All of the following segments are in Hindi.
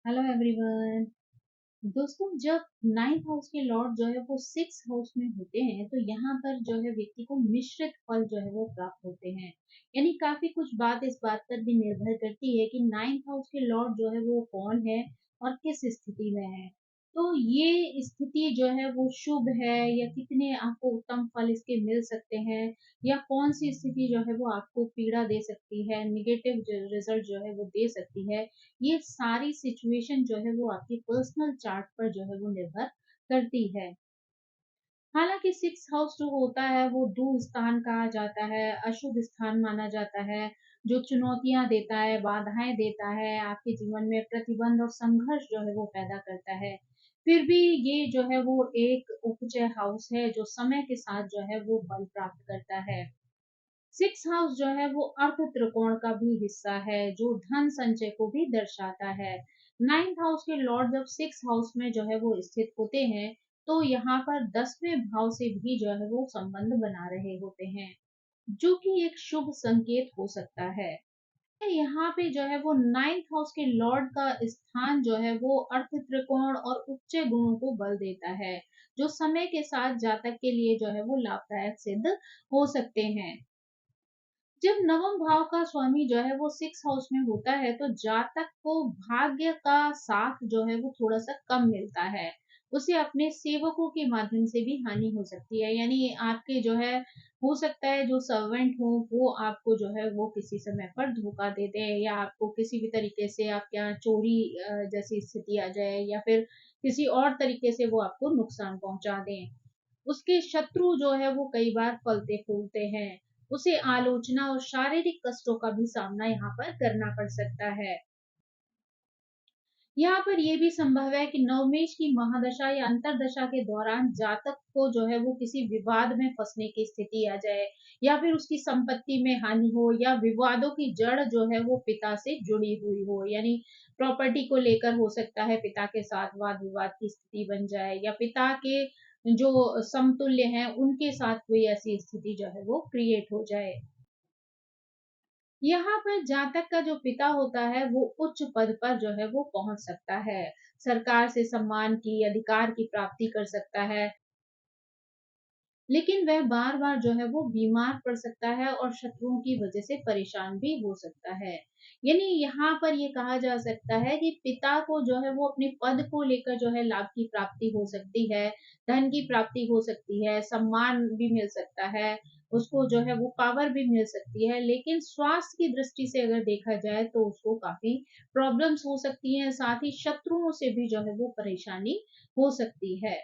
Hello everyone. दोस्तों, जब नाइन्थ हाउस के लॉर्ड जो है वो सिक्स हाउस में होते हैं तो यहाँ पर जो है व्यक्ति को मिश्रित फल जो है वो प्राप्त होते हैं। यानी काफी कुछ बात इस बात पर भी निर्भर करती है कि नाइन्थ हाउस के लॉर्ड जो है वो कौन है और किस स्थिति में है। तो ये स्थिति जो है वो शुभ है या कितने आपको उत्तम फल इसके मिल सकते हैं, या कौन सी स्थिति जो है वो आपको पीड़ा दे सकती है, निगेटिव रिजल्ट जो है वो दे सकती है। ये सारी सिचुएशन जो है वो आपके पर्सनल चार्ट पर जो है वो निर्भर करती है। हालांकि सिक्स हाउस जो होता है वो दूर स्थान कहा जाता है, अशुभ स्थान माना जाता है, जो चुनौतियां देता है, बाधाएं देता है, आपके जीवन में प्रतिबंध और संघर्ष जो है वो पैदा करता है। फिर भी ये जो है वो एक उपजय हाउस है जो समय के साथ जो है वो बल प्राप्त करता है। सिक्स हाउस जो है वो अर्थ त्रिकोण का भी हिस्सा है जो धन संचय को भी दर्शाता है। नाइन्थ हाउस के लॉर्ड जब सिक्स हाउस में जो है वो स्थित होते हैं तो यहाँ पर 10वें भाव से भी जो है वो संबंध बना रहे होते हैं, जो कि एक शुभ संकेत हो सकता है। यहाँ पे जो है वो नाइन्थ हाउस के लॉर्ड का स्थान जो है वो अर्थ त्रिकोण और उच्च गुणों को बल देता है, जो समय के साथ जातक के लिए जो है वो लाभदायक सिद्ध हो सकते हैं। जब नवम भाव का स्वामी जो है वो सिक्स हाउस में होता है तो जातक को भाग्य का साथ जो है वो थोड़ा सा कम मिलता है। उसे अपने सेवकों के माध्यम से भी हानि हो सकती है, यानी आपके जो है हो सकता है जो सर्वेंट हो वो आपको जो है वो किसी समय पर धोखा दे दे, या आपको किसी भी तरीके से आपके यहाँ चोरी जैसी स्थिति आ जाए, या फिर किसी और तरीके से वो आपको नुकसान पहुंचा दें। उसके शत्रु जो है वो कई बार फलते फूलते हैं। उसे आलोचना और शारीरिक कष्टों का भी सामना यहाँ पर करना पड़ सकता है। यहाँ पर यह भी संभव है कि नवमेश की महादशा या अंतरदशा के दौरान जातक को जो है वो किसी विवाद में फंसने की स्थिति आ जाए, या फिर उसकी संपत्ति में हानि हो, या विवादों की जड़ जो है वो पिता से जुड़ी हुई हो, यानी प्रॉपर्टी को लेकर हो सकता है पिता के साथ वाद विवाद की स्थिति बन जाए, या पिता के जो समतुल्य हैं उनके साथ कोई ऐसी स्थिति जो है वो क्रिएट हो जाए। यहाँ पर जातक का जो पिता होता है वो उच्च पद पर जो है वो पहुंच सकता है, सरकार से सम्मान की अधिकार की प्राप्ति कर सकता है, लेकिन वह बार बार जो है वो बीमार पड़ सकता है और शत्रुओं की वजह से परेशान भी हो सकता है। यानी यहाँ पर ये कहा जा सकता है कि पिता को जो है वो अपने पद को लेकर जो है लाभ की प्राप्ति हो सकती है, धन की प्राप्ति हो सकती है, सम्मान भी मिल सकता है, उसको जो है वो पावर भी मिल सकती है, लेकिन स्वास्थ्य की दृष्टि से अगर देखा जाए तो उसको काफी प्रॉब्लम्स हो सकती हैं, साथ ही शत्रुओं से भी जो है वो परेशानी हो सकती है।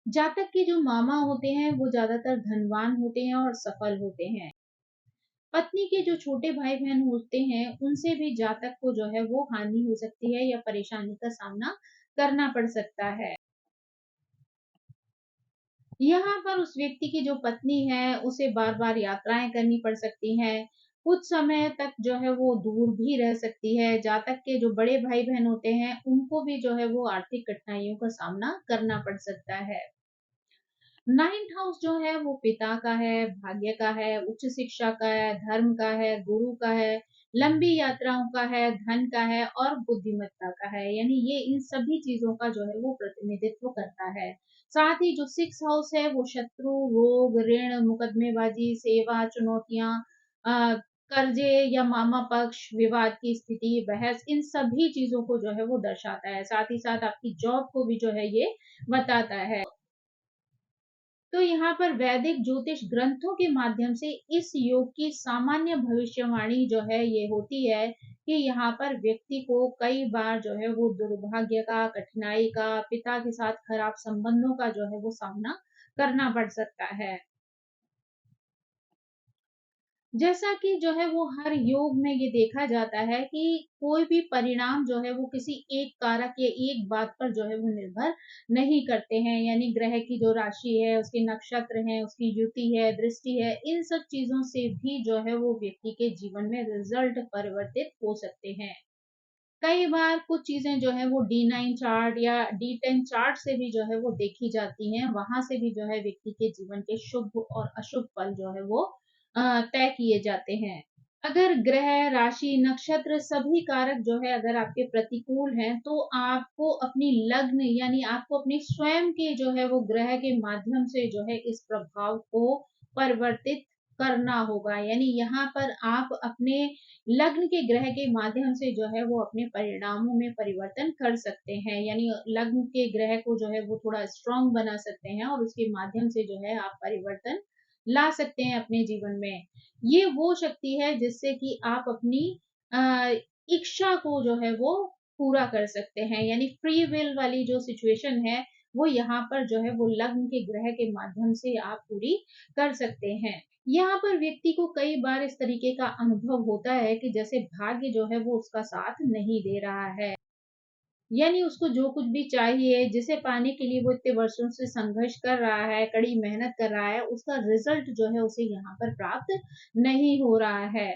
जातक के जो मामा होते हैं वो ज्यादातर धनवान होते हैं और सफल होते हैं। पत्नी के जो छोटे भाई बहन होते हैं उनसे भी जातक को जो है वो हानि हो सकती है या परेशानी का सामना करना पड़ सकता है। यहाँ पर उस व्यक्ति की जो पत्नी है उसे बार बार यात्राएं करनी पड़ सकती हैं, कुछ समय तक जो है वो दूर भी रह सकती है। जातक के जो बड़े भाई बहन होते हैं उनको भी जो है वो आर्थिक कठिनाइयों का सामना करना पड़ सकता है। नाइन्थ हाउस जो है वो पिता का है, भाग्य का है, उच्च शिक्षा का है, धर्म का है, गुरु का है, लंबी यात्राओं का है, धन का है और बुद्धिमत्ता का है, यानी ये इन सभी चीजों का जो है वो प्रतिनिधित्व करता है। साथ ही जो सिक्स हाउस है वो शत्रु, रोग, ऋण, मुकदमेबाजी, सेवा, चुनौतियां, अ, कर्जे या मामा पक्ष, विवाद की स्थिति, बहस, इन सभी चीजों को जो है वो दर्शाता है। साथ ही साथ आपकी जॉब को भी जो है ये बताता है। तो यहाँ पर वैदिक ज्योतिष ग्रंथों के माध्यम से इस योग की सामान्य भविष्यवाणी जो है ये होती है कि यहाँ पर व्यक्ति को कई बार जो है वो दुर्भाग्य का, कठिनाई का, पिता के साथ खराब संबंधों का जो है वो सामना करना पड़ सकता है। जैसा कि जो है वो हर योग में ये देखा जाता है कि कोई भी परिणाम जो है वो किसी एक कारक या एक बात पर जो है वो निर्भर नहीं करते हैं, यानी ग्रह की जो राशि है, उसके नक्षत्र हैं, उसकी युति है, दृष्टि है, इन सब चीजों से भी जो है वो व्यक्ति के जीवन में रिजल्ट परिवर्तित हो सकते हैं। कई बार कुछ चीजें जो है वो D9 चार्ट या D10 चार्ट से भी जो है वो देखी जाती हैं, वहां से भी जो है व्यक्ति के जीवन के शुभ और अशुभ फल जो है वो तय किए जाते हैं। अगर ग्रह, राशि, नक्षत्र सभी कारक जो है अगर आपके प्रतिकूल हैं, तो आपको अपनी लग्न यानी आपको अपने स्वयं के जो है वो ग्रह के माध्यम से जो है इस प्रभाव को परिवर्तित करना होगा। यानी यहाँ पर आप अपने लग्न के ग्रह के माध्यम से जो है वो अपने परिणामों में परिवर्तन कर सकते हैं। यानी लग्न के ग्रह को जो है वो थोड़ा स्ट्रांग बना सकते हैं और उसके माध्यम से जो है आप परिवर्तन ला सकते हैं अपने जीवन में। ये वो शक्ति है जिससे कि आप अपनी इच्छा को जो है वो पूरा कर सकते हैं। यानी फ्री विल वाली जो सिचुएशन है वो यहाँ पर जो है वो लग्न के ग्रह के माध्यम से आप पूरी कर सकते हैं। यहाँ पर व्यक्ति को कई बार इस तरीके का अनुभव होता है कि जैसे भाग्य जो है वो उसका साथ नहीं दे रहा है। यानी उसको जो कुछ भी चाहिए, जिसे पाने के लिए वो इतने वर्षों से संघर्ष कर रहा है, कड़ी मेहनत कर रहा है, उसका रिजल्ट जो है उसे यहाँ पर प्राप्त नहीं हो रहा है।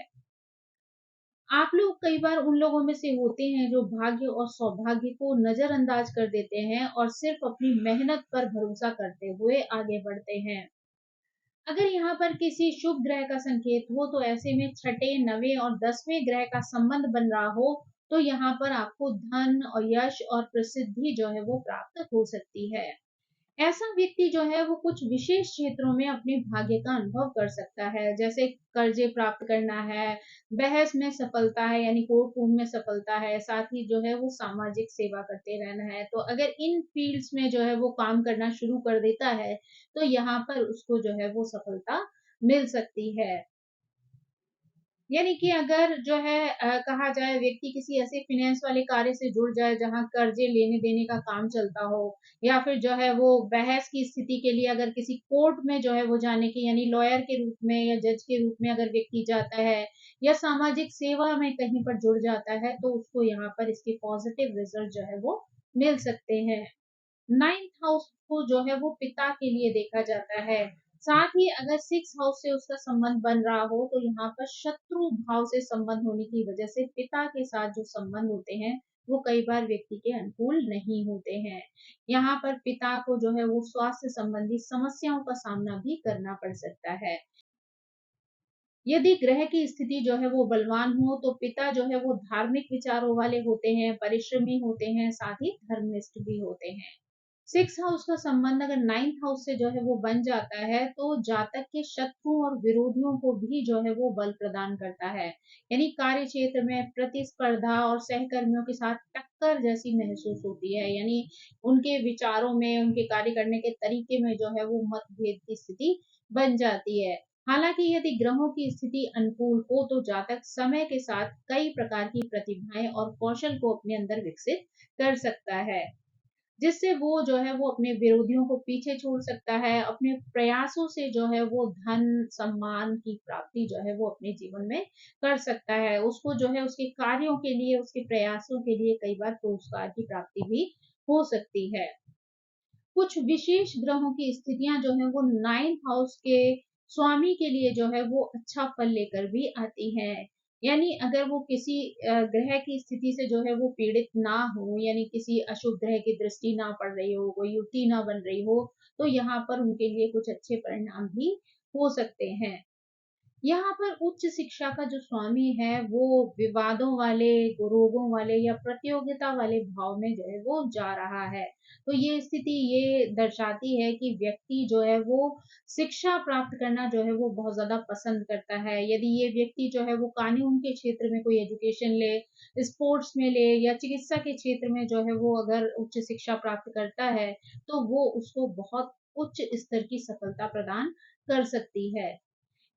आप लोग कई बार उन लोगों में से होते हैं जो भाग्य और सौभाग्य को नजरअंदाज कर देते हैं और सिर्फ अपनी मेहनत पर भरोसा करते हुए आगे बढ़ते हैं। अगर यहाँ पर किसी शुभ ग्रह का संकेत हो तो ऐसे में छठे, नवे और 10वें ग्रह का संबंध बन रहा हो तो यहाँ पर आपको धन और यश और प्रसिद्धि जो है वो प्राप्त हो सकती है। ऐसा व्यक्ति जो है वो कुछ विशेष क्षेत्रों में अपने भाग्य का अनुभव कर सकता है, जैसे कर्जे प्राप्त करना है, बहस में सफलता है यानी कोर्ट रूम में सफलता है, साथ ही जो है वो सामाजिक सेवा करते रहना है। तो अगर इन फील्ड्स में जो है वो काम करना शुरू कर देता है तो यहाँ पर उसको जो है वो सफलता मिल सकती है। यानी कि अगर जो है कहा जाए व्यक्ति किसी ऐसे फाइनेंस वाले कार्य से जुड़ जाए जहां कर्जे लेने देने का काम चलता हो, या फिर जो है वो बहस की स्थिति के लिए अगर किसी कोर्ट में जो है वो जाने की यानी लॉयर के रूप में या जज के रूप में अगर व्यक्ति जाता है या सामाजिक सेवा में कहीं पर जुड़ जाता है तो उसको यहाँ पर इसके पॉजिटिव रिजल्ट जो है वो मिल सकते हैं। नाइन्थ हाउस को जो है वो पिता के लिए देखा जाता है। साथ ही अगर सिक्स हाउस से उसका संबंध बन रहा हो तो यहाँ पर शत्रु भाव से संबंध होने की वजह से पिता के साथ जो संबंध होते हैं वो कई बार व्यक्ति के अनुकूल नहीं होते हैं। यहाँ पर पिता को जो है वो स्वास्थ्य संबंधी समस्याओं का सामना भी करना पड़ सकता है। यदि ग्रह की स्थिति जो है वो बलवान हो तो पिता जो है वो धार्मिक विचारों वाले होते हैं, परिश्रमी होते हैं, साथ ही धर्मनिष्ठ भी होते हैं। सिक्स हाउस का संबंध अगर नाइन्थ हाउस से जो है वो बन जाता है तो जातक के शत्रु और विरोधियों को भी जो है वो बल प्रदान करता है। यानी कार्य क्षेत्र में प्रतिस्पर्धा और सहकर्मियों के साथ टक्कर जैसी महसूस होती है। यानी उनके विचारों में, उनके कार्य करने के तरीके में जो है वो मतभेद की स्थिति बन जाती है। हालांकि यदि ग्रहों की स्थिति अनुकूल हो तो जातक समय के साथ कई प्रकार की प्रतिभाएं और कौशल को अपने अंदर विकसित कर सकता है, जिससे वो जो है वो अपने विरोधियों को पीछे छोड़ सकता है। अपने प्रयासों से जो है वो धन सम्मान की प्राप्ति जो है वो अपने जीवन में कर सकता है। उसको जो है उसके कार्यों के लिए, उसके प्रयासों के लिए कई बार पुरस्कार की प्राप्ति भी हो सकती है। कुछ विशेष ग्रहों की स्थितियां जो है वो नाइन्थ हाउस के स्वामी के लिए जो है वो अच्छा फल लेकर भी आती हैं। यानी अगर वो किसी ग्रह की स्थिति से जो है वो पीड़ित ना हो, यानी किसी अशुभ ग्रह की दृष्टि ना पड़ रही हो, कोई युति ना बन रही हो, तो यहाँ पर उनके लिए कुछ अच्छे परिणाम भी हो सकते हैं। यहाँ पर उच्च शिक्षा का जो स्वामी है वो विवादों वाले, रोगों वाले या प्रतियोगिता वाले भाव में जो है वो जा रहा है। तो ये स्थिति ये दर्शाती है कि व्यक्ति जो है वो शिक्षा प्राप्त करना जो है वो बहुत ज्यादा पसंद करता है। यदि ये व्यक्ति जो है वो कानून के क्षेत्र में कोई एजुकेशन ले, स्पोर्ट्स में ले या चिकित्सा के क्षेत्र में जो है वो अगर उच्च शिक्षा प्राप्त करता है तो वो उसको बहुत उच्च स्तर की सफलता प्रदान कर सकती है।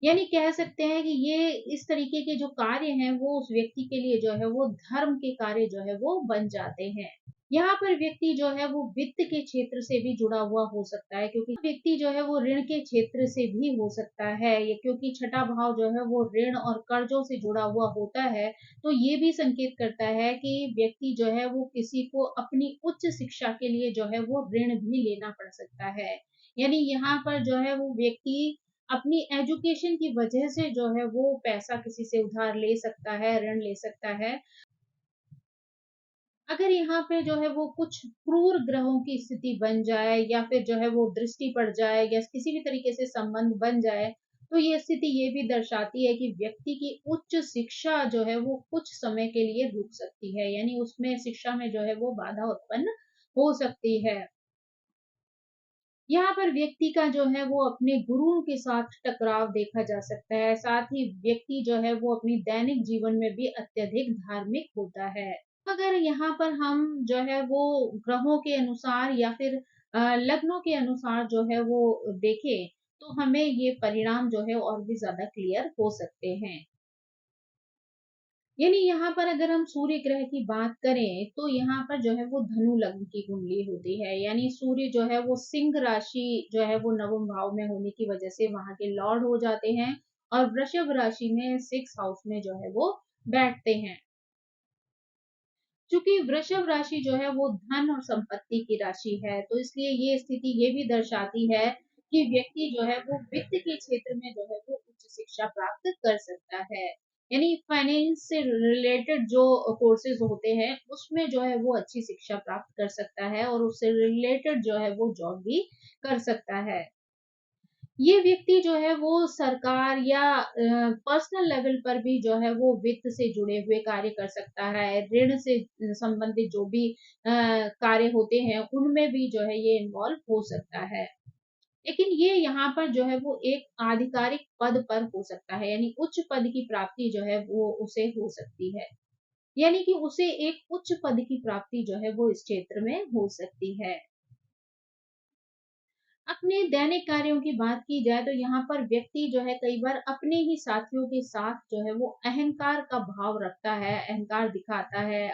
यानी कह सकते हैं कि ये इस तरीके के जो कार्य हैं वो उस व्यक्ति के लिए जो है वो धर्म के कार्य जो है वो बन जाते हैं। यहाँ पर व्यक्ति जो है वो वित्त के क्षेत्र से भी जुड़ा हुआ हो सकता है, क्योंकि व्यक्ति जो है वो ऋण के क्षेत्र से भी हो सकता है ये, क्योंकि छठा भाव जो है वो ऋण और कर्जों से जुड़ा हुआ होता है। तो ये भी संकेत करता है कि व्यक्ति जो है वो किसी को अपनी उच्च शिक्षा के लिए जो है वो ऋण भी लेना पड़ सकता है। यानी यहाँ पर जो है वो व्यक्ति अपनी एजुकेशन की वजह से जो है वो पैसा किसी से उधार ले सकता है, ऋण ले सकता है। अगर यहाँ पे जो है वो कुछ क्रूर ग्रहों की स्थिति बन जाए या फिर जो है वो दृष्टि पड़ जाए या किसी भी तरीके से संबंध बन जाए तो ये स्थिति ये भी दर्शाती है कि व्यक्ति की उच्च शिक्षा जो है वो कुछ समय के लिए रुक सकती है, यानी उसमें शिक्षा में जो है वो बाधा उत्पन्न हो सकती है। यहाँ पर व्यक्ति का जो है वो अपने गुरुओं के साथ टकराव देखा जा सकता है। साथ ही व्यक्ति जो है वो अपनी दैनिक जीवन में भी अत्यधिक धार्मिक होता है। अगर यहाँ पर हम जो है वो ग्रहों के अनुसार या फिर लग्नों के अनुसार जो है वो देखें, तो हमें ये परिणाम जो है और भी ज़्यादा क्लियर हो सकते हैं। यानी यहाँ पर अगर हम सूर्य ग्रह की बात करें, तो यहाँ पर जो है वो धनु लग्न की कुंडली होती है। यानी सूर्य जो है वो सिंह राशि जो है वो नवम भाव में होने की वजह से वहाँ के लॉर्ड हो जाते हैं और वृषभ राशि में 6 हाउस में जो है वो बैठते हैं। चूंकि वृषभ राशि जो है वो धन और संपत्ति की राशि है, तो इसलिए ये स्थिति ये भी दर्शाती है कि व्यक्ति जो है वो वित्त के क्षेत्र में जो है वो उच्च शिक्षा प्राप्त कर सकता है। यानी फाइनेंस से रिलेटेड जो कोर्सेज होते हैं उसमें जो है वो अच्छी शिक्षा प्राप्त कर सकता है और उससे रिलेटेड जो है वो जॉब भी कर सकता है। ये व्यक्ति जो है वो सरकार या पर्सनल लेवल पर भी जो है वो वित्त से जुड़े हुए कार्य कर सकता है। ऋण से संबंधित जो भी कार्य होते हैं उनमें भी जो है ये इन्वॉल्व हो सकता है। लेकिन ये यहाँ पर जो है वो एक आधिकारिक पद पर हो सकता है, यानी उच्च पद की प्राप्ति जो है वो उसे हो सकती है। यानी कि उसे एक उच्च पद की प्राप्ति जो है वो इस क्षेत्र में हो सकती है। अपने दैनिक कार्यों की बात की जाए तो यहाँ पर व्यक्ति जो है कई बार अपने ही साथियों के साथ जो है वो अहंकार का भाव रखता है, अहंकार दिखाता है,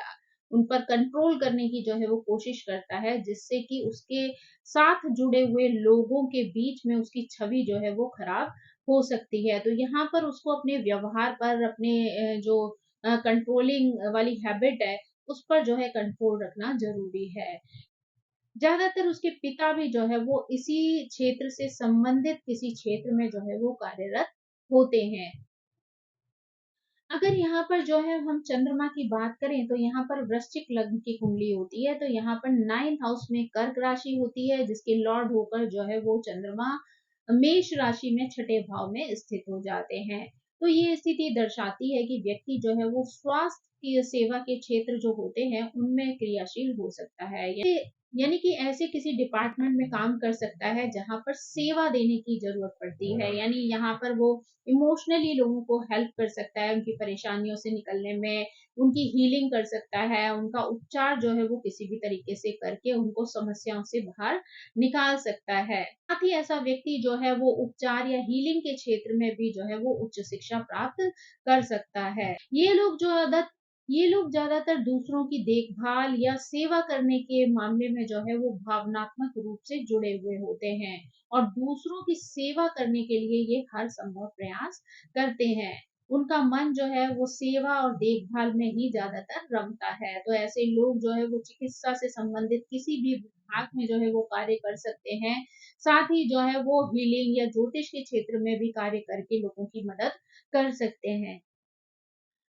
उन पर कंट्रोल करने की जो है वो कोशिश करता है, जिससे कि उसके साथ जुड़े हुए लोगों के बीच में उसकी छवि जो है वो खराब हो सकती है। तो यहाँ पर उसको अपने व्यवहार पर, अपने जो कंट्रोलिंग वाली हैबिट है उस पर जो है कंट्रोल रखना जरूरी है। ज्यादातर उसके पिता भी जो है वो इसी क्षेत्र से संबंधित किसी क्षेत्र में जो है वो कार्यरत होते हैं। अगर यहाँ पर जो है हम चंद्रमा की बात करें तो यहाँ पर वृश्चिक लग्न की कुंडली होती है, तो यहाँ पर 9th हाउस में कर्क राशि होती है जिसके लॉर्ड होकर जो है वो चंद्रमा मेष राशि में छठे भाव में स्थित हो जाते हैं। तो ये स्थिति दर्शाती है कि व्यक्ति जो है वो स्वास्थ्य की सेवा के क्षेत्र जो होते हैं उनमें क्रियाशील हो सकता है। यानी कि ऐसे किसी डिपार्टमेंट में काम कर सकता है जहां पर सेवा देने की जरूरत पड़ती है। यानी यहाँ पर वो इमोशनली लोगों को हेल्प कर सकता है, उनकी परेशानियों से निकलने में, उनकी हीलिंग कर सकता है, उनका उपचार जो है वो किसी भी तरीके से करके उनको समस्याओं से बाहर निकाल सकता है। साथ ही ऐसा व्यक्ति जो है वो उपचार या हीलिंग के क्षेत्र में भी जो है वो उच्च शिक्षा प्राप्त कर सकता है। ये लोग ज्यादातर दूसरों की देखभाल या सेवा करने के मामले में जो है वो भावनात्मक रूप से जुड़े हुए होते हैं और दूसरों की सेवा करने के लिए ये हर संभव प्रयास करते हैं। उनका मन जो है वो सेवा और देखभाल में ही ज्यादातर रमता है। तो ऐसे लोग जो है वो चिकित्सा से संबंधित किसी भी विभाग में जो है वो कार्य कर सकते हैं। साथ ही जो है वो हीलिंग या ज्योतिष के क्षेत्र में भी कार्य करके लोगों की मदद कर सकते हैं।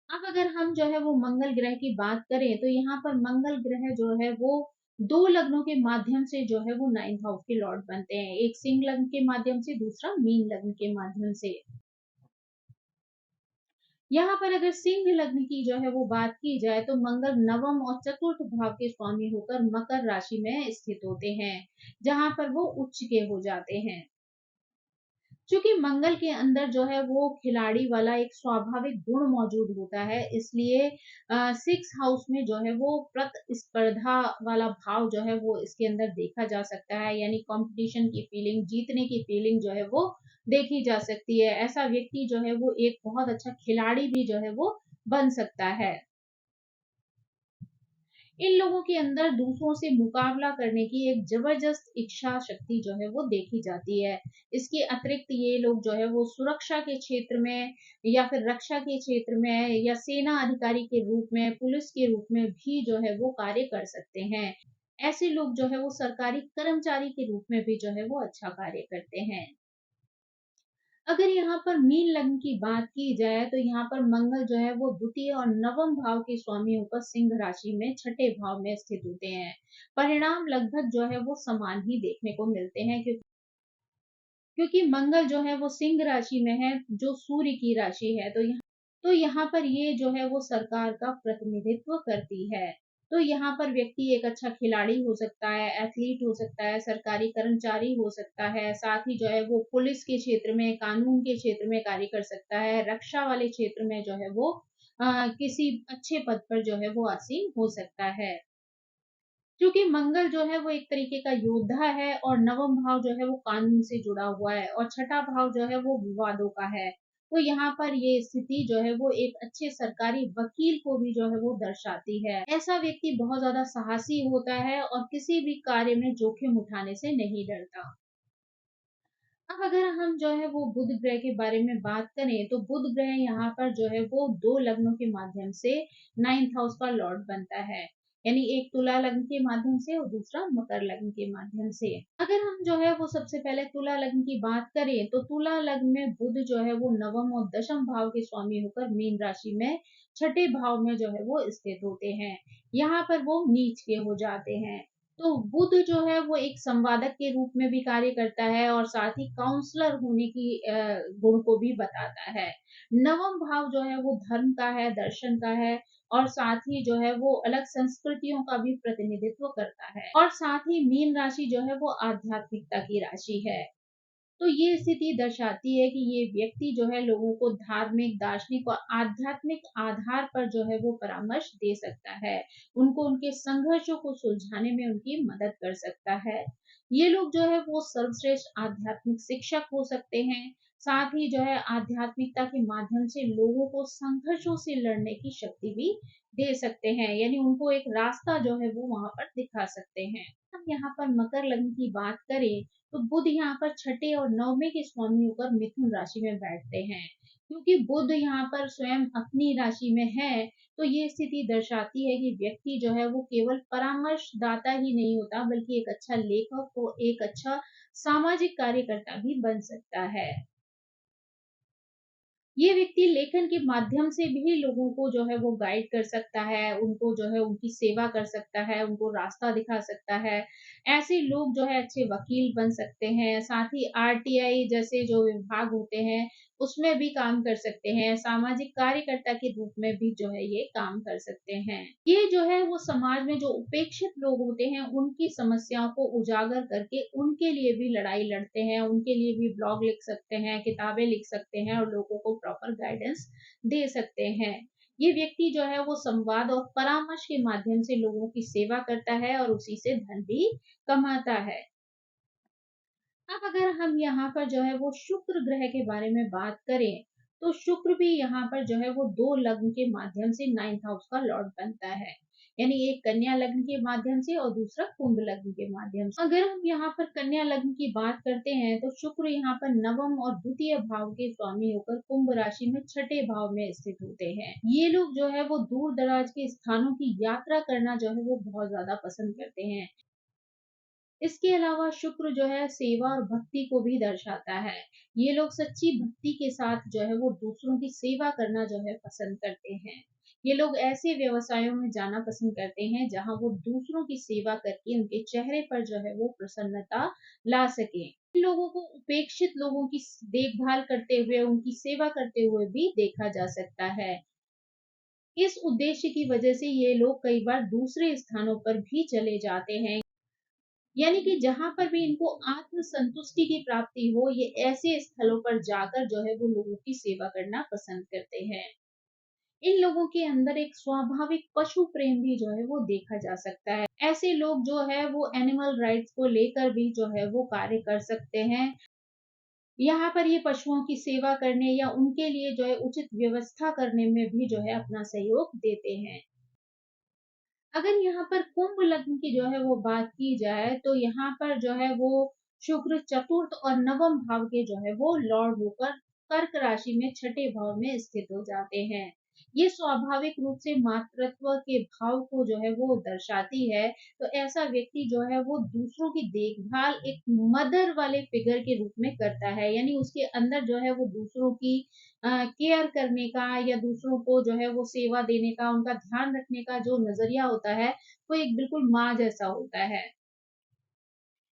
अब अगर हम जो है वो मंगल ग्रह की बात करें तो यहाँ पर मंगल ग्रह जो है वो दो लग्नों के माध्यम से जो है वो 9th हाउस के लॉर्ड बनते हैं, एक सिंह लग्न के माध्यम से, दूसरा मीन लग्न के माध्यम से। यहाँ पर अगर सिंह लग्न की जो है वो बात की जाए तो मंगल नवम और चतुर्थ भाव के स्वामी होकर मकर राशि में स्थित होते हैं, जहां पर वो उच्च के हो जाते हैं। चूंकि मंगल के अंदर जो है वो खिलाड़ी वाला एक स्वाभाविक गुण मौजूद होता है, इसलिए 6 हाउस में जो है वो प्रतिस्पर्धा वाला भाव जो है वो इसके अंदर देखा जा सकता है। यानी कंपटीशन की फीलिंग, जीतने की फीलिंग जो है वो देखी जा सकती है। ऐसा व्यक्ति जो है वो एक बहुत अच्छा खिलाड़ी भी जो है वो बन सकता है। इन लोगों के अंदर दूसरों से मुकाबला करने की एक जबरदस्त इच्छा शक्ति जो है वो देखी जाती है। इसके अतिरिक्त ये लोग जो है वो सुरक्षा के क्षेत्र में या फिर रक्षा के क्षेत्र में या सेना अधिकारी के रूप में, पुलिस के रूप में भी जो है वो कार्य कर सकते हैं। ऐसे लोग जो है वो सरकारी कर्मचारी के रूप में भी जो है वो अच्छा कार्य करते हैं। अगर यहाँ पर मीन लग्न की बात की जाए तो यहाँ पर मंगल जो है वो द्वितीय और नवम भाव के स्वामी होकर सिंह राशि में छठे भाव में स्थित होते हैं। परिणाम लगभग जो है वो समान ही देखने को मिलते हैं, क्योंकि क्योंकि मंगल जो है वो सिंह राशि में है, जो सूर्य की राशि है। तो यहाँ पर ये जो है वो सरकार का प्रतिनिधित्व करती है। तो यहाँ पर व्यक्ति एक अच्छा खिलाड़ी हो सकता है, एथलीट हो सकता है, सरकारी कर्मचारी हो सकता है, साथ ही जो है वो पुलिस के क्षेत्र में, कानून के क्षेत्र में कार्य कर सकता है, रक्षा वाले क्षेत्र में जो है वो किसी अच्छे पद पर जो है वो आसीन हो सकता है। क्योंकि मंगल जो है वो एक तरीके का योद्धा है, और नवम भाव जो है वो कानून से जुड़ा हुआ है, और छठा भाव जो है वो विवादों का है। तो यहाँ पर ये स्थिति जो है वो एक अच्छे सरकारी वकील को भी जो है वो दर्शाती है। ऐसा व्यक्ति बहुत ज्यादा साहसी होता है और किसी भी कार्य में जोखिम उठाने से नहीं डरता। अब अगर हम जो है वो बुध ग्रह के बारे में बात करें, तो बुध ग्रह यहाँ पर जो है वो दो लग्नों के माध्यम से नाइन्थ हाउस का लॉर्ड बनता है। यानी एक तुला लग्न के माध्यम से और दूसरा मकर लग्न के माध्यम से। अगर हम जो है वो सबसे पहले तुला लग्न की बात करें, तो तुला लग्न में बुध जो है वो नवम और दशम भाव के स्वामी होकर मीन राशि में छठे भाव में जो है वो स्थित होते हैं। यहाँ पर वो नीच के हो जाते हैं। तो बुध जो है वो एक संवादक के रूप में भी कार्य करता है, और साथ ही काउंसलर होने की गुण को भी बताता है। नवम भाव जो है वो धर्म का है, दर्शन का है, और साथ ही जो है वो अलग संस्कृतियों का भी प्रतिनिधित्व करता है, और साथ ही मीन राशि जो है वो आध्यात्मिकता की राशि है। तो ये स्थिति दर्शाती है कि ये व्यक्ति जो है लोगों को धार्मिक, दार्शनिक और आध्यात्मिक आधार पर जो है वो परामर्श दे सकता है। उनको उनके संघर्षों को सुलझाने में उनकी मदद कर सकता है। ये लोग जो है वो सर्वश्रेष्ठ आध्यात्मिक शिक्षक हो सकते हैं। साथ ही जो है आध्यात्मिकता के माध्यम से लोगों को संघर्षों से लड़ने की शक्ति भी दे सकते हैं। यानी उनको एक रास्ता जो है वो वहां पर दिखा सकते हैं। हम यहाँ पर मकर लग्न की बात करें, तो बुध यहाँ पर छठे और नवमे के स्वामी होकर मिथुन राशि में बैठते हैं। क्योंकि बुध यहाँ पर स्वयं अपनी राशि में है, तो ये स्थिति दर्शाती है कि व्यक्ति जो है वो केवल परामर्शदाता ही नहीं होता, बल्कि एक अच्छा लेखक को एक अच्छा सामाजिक कार्यकर्ता भी बन सकता है। ये व्यक्ति लेखन के माध्यम से भी लोगों को जो है वो गाइड कर सकता है, उनको जो है उनकी सेवा कर सकता है, उनको रास्ता दिखा सकता है। ऐसे लोग जो है अच्छे वकील बन सकते हैं, साथ ही आरटीआई जैसे जो विभाग होते हैं, उसमें भी काम कर सकते हैं। सामाजिक कार्यकर्ता के रूप में भी जो है ये काम कर सकते हैं। ये जो है वो समाज में जो उपेक्षित लोग होते हैं, उनकी समस्याओं को उजागर करके उनके लिए भी लड़ाई लड़ते हैं, उनके लिए भी ब्लॉग लिख सकते हैं, किताबें लिख सकते हैं, और लोगों को प्रॉपर गाइडेंस दे सकते हैं। ये व्यक्ति जो है वो संवाद और परामर्श के माध्यम से लोगों की सेवा करता है, और उसी से धन भी कमाता है। अब अगर हम यहाँ पर जो है वो शुक्र ग्रह के बारे में बात करें, तो शुक्र भी यहाँ पर जो है वो दो लग्न के माध्यम से नाइन्थ हाउस का लॉर्ड बनता है। यानी एक कन्या लग्न के माध्यम से और दूसरा कुंभ लग्न के माध्यम से। अगर हम यहाँ पर कन्या लग्न की बात करते हैं, तो शुक्र यहाँ पर नवम और द्वितीय भाव के स्वामी होकर कुंभ राशि में छठे भाव में स्थित होते हैं। ये लोग जो है वो दूर दराज के स्थानों की यात्रा करना जो है वो बहुत ज्यादा पसंद करते हैं। इसके अलावा शुक्र जो है सेवा और भक्ति को भी दर्शाता है। ये लोग सच्ची भक्ति के साथ जो है वो दूसरों की सेवा करना जो है पसंद करते हैं। ये लोग ऐसे व्यवसायों में जाना पसंद करते हैं जहां वो दूसरों की सेवा करके उनके चेहरे पर जो है वो प्रसन्नता ला सके। इन लोगों को उपेक्षित लोगों की देखभाल करते हुए, उनकी सेवा करते हुए भी देखा जा सकता है। इस उद्देश्य की वजह से ये लोग कई बार दूसरे स्थानों पर भी चले जाते हैं। यानी कि जहाँ पर भी इनको आत्म संतुष्टि की प्राप्ति हो, ये ऐसे स्थलों पर जाकर जो है वो लोगों की सेवा करना पसंद करते हैं। इन लोगों के अंदर एक स्वाभाविक पशु प्रेम भी जो है वो देखा जा सकता है। ऐसे लोग जो है वो एनिमल राइट्स को लेकर भी जो है वो कार्य कर सकते हैं। यहाँ पर ये पशुओं की सेवा करने या उनके लिए जो है उचित व्यवस्था करने में भी जो है अपना सहयोग देते हैं। अगर यहाँ पर कुंभ लग्न की जो है वो बात की जाए, तो यहाँ पर जो है वो शुक्र चतुर्थ और नवम भाव के जो है वो लॉर्ड होकर कर्क राशि में छठे भाव में स्थित हो जाते हैं। ये स्वाभाविक रूप से मातृत्व के भाव को जो है वो दर्शाती है। तो ऐसा व्यक्ति जो है वो दूसरों की देखभाल एक मदर वाले फिगर के रूप में करता है। यानी उसके अंदर जो है वो दूसरों की केयर करने का, या दूसरों को जो है वो सेवा देने का, उनका ध्यान रखने का जो नजरिया होता है, वो एक बिल्कुल माँ जैसा होता है।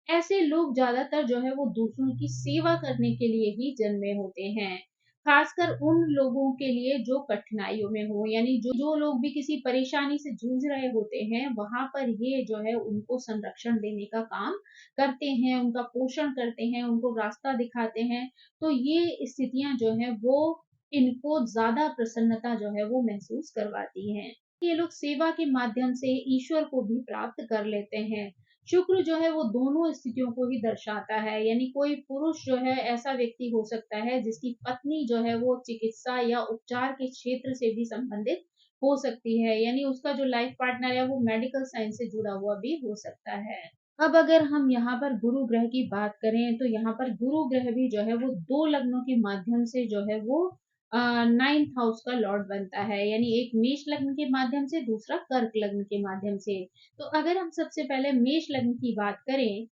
ऐसे लोग ज़्यादातर जो है वो दूसरों की सेवा करने के लिए ही जन्मे होते हैं। खासकर उन लोगों के लिए जो कठिनाइयों में हो, यानी जो लोग भी किसी परेशानी से जूझ रहे होते हैं, वहाँ पर ये जो है उनको संरक्षण देने का काम करते हैं, उनका पोषण करते हैं, उनको रास्ता दिखाते हैं। तो ये स्थितियाँ जो हैं वो इनको ज़्यादा प्रसन्नता जो है वो महसूस करवाती हैं। ये लोग सेवा के माध्यम से ईश्वर को भी प्राप्त कर लेते हैं। शुक्र जो है वो दोनों स्थितियों को ही दर्शाता है, यानी कोई पुरुष जो है ऐसा व्यक्ति हो सकता है जिसकी पत्नी जो है वो चिकित्सा या उपचार के क्षेत्र से भी संबंधित हो सकती है, यानी उसका जो लाइफ पार्टनर है वो मेडिकल साइंस से जुड़ा हुआ भी हो सकता है। अब अगर हम यहाँ पर गुरु ग्रह की बात करें तो यहाँ पर गुरु ग्रह भी जो है वो दो लग्नों के माध्यम से जो है वो नाइन्थ हाउस का लॉर्ड बनता है, यानी एक मेष लग्न के माध्यम से, दूसरा कर्क लग्न के माध्यम से। तो अगर हम सबसे पहले मेष लग्न की बात करें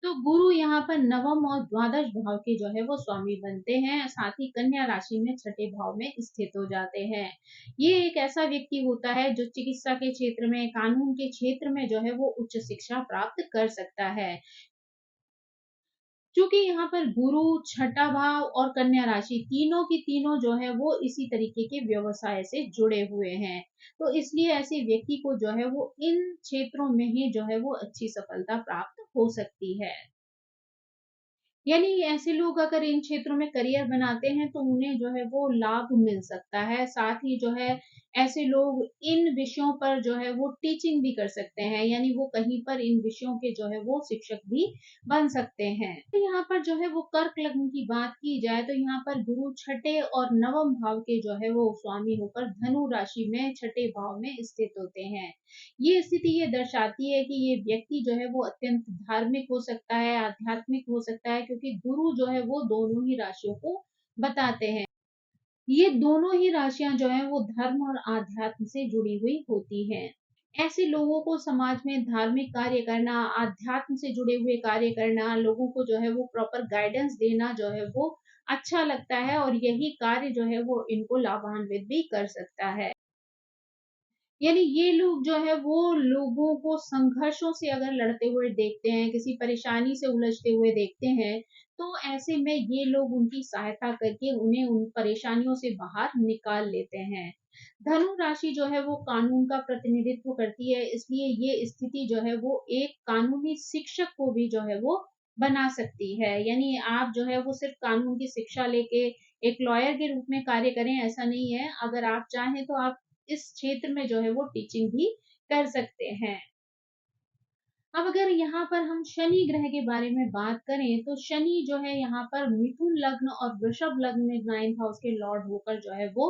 तो गुरु यहाँ पर नवम और द्वादश भाव के जो है वो स्वामी बनते हैं, साथ ही कन्या राशि में छठे भाव में स्थित हो जाते हैं। ये एक ऐसा व्यक्ति होता है जो चिकित्सा के क्षेत्र में, कानून के क्षेत्र में जो है वो उच्च शिक्षा प्राप्त कर सकता है। चूंकि यहाँ पर गुरु, छठा भाव और कन्या राशि तीनों की तीनों जो है वो इसी तरीके के व्यवसाय से जुड़े हुए हैं, तो इसलिए ऐसे व्यक्ति को जो है वो इन क्षेत्रों में ही जो है वो अच्छी सफलता प्राप्त हो सकती है। यानी ऐसे लोग अगर इन क्षेत्रों में करियर बनाते हैं तो उन्हें जो है वो लाभ मिल सकता है। साथ ही जो है ऐसे लोग इन विषयों पर जो है वो टीचिंग भी कर सकते हैं, यानी वो कहीं पर इन विषयों के जो है वो शिक्षक भी बन सकते हैं। तो यहाँ पर जो है वो कर्क लग्न की बात की जाए तो यहाँ पर गुरु छठे और नवम भाव के जो है वो स्वामी होकर धनु राशि में छठे भाव में स्थित होते हैं। ये स्थिति ये दर्शाती है कि ये व्यक्ति जो है वो अत्यंत धार्मिक हो सकता है, आध्यात्मिक हो सकता है, क्योंकि गुरु जो है वो दोनों ही राशियों को बताते हैं। ये दोनों ही राशियां जो है वो धर्म और आध्यात्म से जुड़ी हुई होती हैं। ऐसे लोगों को समाज में धार्मिक कार्य करना, आध्यात्म से जुड़े हुए कार्य करना, लोगों को जो है वो प्रॉपर गाइडेंस देना जो है वो अच्छा लगता है, और यही कार्य जो है वो इनको लाभान्वित भी कर सकता है। यानी ये लोग जो है वो लोगों को संघर्षों से अगर लड़ते हुए देखते हैं, किसी परेशानी से उलझते हुए देखते हैं, तो ऐसे में ये लोग उनकी सहायता करके उन्हें उन परेशानियों से बाहर निकाल लेते हैं। धनु राशि जो है वो कानून का प्रतिनिधित्व करती है, इसलिए ये स्थिति जो है वो एक कानूनी शिक्षक को भी जो है वो बना सकती है। यानी आप जो है वो सिर्फ कानून की शिक्षा लेके एक लॉयर के रूप में कार्य करें, ऐसा नहीं है। अगर आप चाहें तो आप इस क्षेत्र में जो है वो टीचिंग भी कर सकते हैं। अब अगर यहाँ पर हम शनि ग्रह के बारे में बात करें तो शनि जो है यहाँ पर मिथुन लग्न और वृषभ लग्न में नाइन्थ हाउस के लॉर्ड होकर जो है वो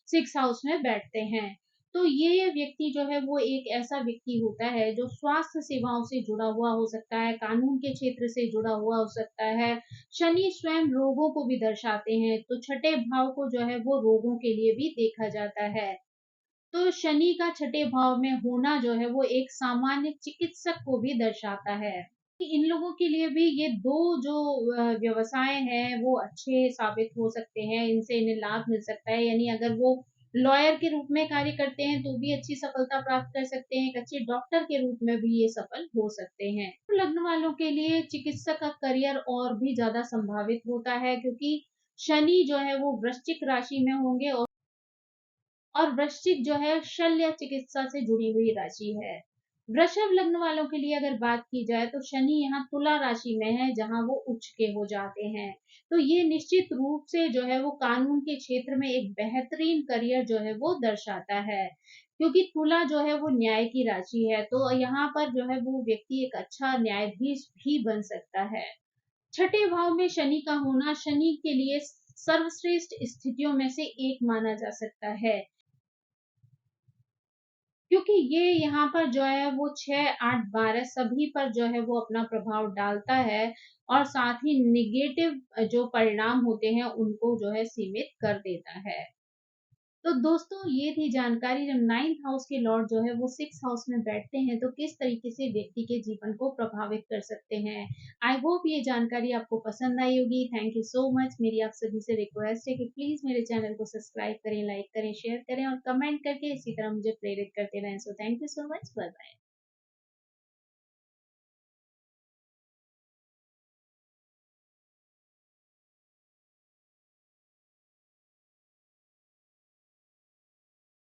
सिक्स हाउस में बैठते हैं। तो ये व्यक्ति जो है वो एक ऐसा व्यक्ति होता है जो स्वास्थ्य सेवाओं से जुड़ा हुआ हो सकता है, कानून के क्षेत्र से जुड़ा हुआ हो सकता है। शनि स्वयं रोगों को भी दर्शाते हैं, तो छठे भाव को जो है वो रोगों के लिए भी देखा जाता है। तो शनि का छठे भाव में होना जो है वो एक सामान्य चिकित्सक को भी दर्शाता है। इन लोगों के लिए भी ये दो जो व्यवसाय हैं वो अच्छे साबित हो सकते हैं, इनसे इन्हें लाभ मिल सकता है। यानी अगर वो लॉयर के रूप में कार्य करते हैं तो भी अच्छी सफलता प्राप्त कर सकते हैं, एक अच्छे डॉक्टर के रूप में भी ये सफल हो सकते हैं। तो लग्न वालों के लिए चिकित्सक का करियर और भी ज्यादा संभावित होता है, क्योंकि शनि जो है वो वृश्चिक राशि में होंगे, और वृश्चिक जो है शल्य चिकित्सा से जुड़ी हुई राशि है। वृषभ लग्न वालों के लिए अगर बात की जाए तो शनि यहाँ तुला राशि में है, जहां वो उच्च के हो जाते हैं। तो ये निश्चित रूप से जो है वो कानून के क्षेत्र में एक बेहतरीन करियर जो है वो दर्शाता है, क्योंकि तुला जो है वो न्याय की राशि है, तो यहाँ पर जो है वो व्यक्ति एक अच्छा न्यायाधीश भी बन सकता है। छठे भाव में शनि का होना शनि के लिए सर्वश्रेष्ठ स्थितियों में से एक माना जा सकता है, क्योंकि ये यहाँ पर जो है वो 6, 8, 12 सभी पर जो है वो अपना प्रभाव डालता है, और साथ ही निगेटिव जो परिणाम होते हैं उनको जो है सीमित कर देता है। तो दोस्तों ये थी जानकारी, जब नाइन्थ हाउस के लॉर्ड जो है वो सिक्स हाउस में बैठते हैं तो किस तरीके से व्यक्ति के जीवन को प्रभावित कर सकते हैं। आई होप ये जानकारी आपको पसंद आई होगी। Thank you so much. मेरी आप सभी से रिक्वेस्ट है कि प्लीज मेरे चैनल को सब्सक्राइब करें, लाइक करें, शेयर करें और कमेंट करके इसी तरह मुझे प्रेरित करते रहें। So thank you so much. Bye bye.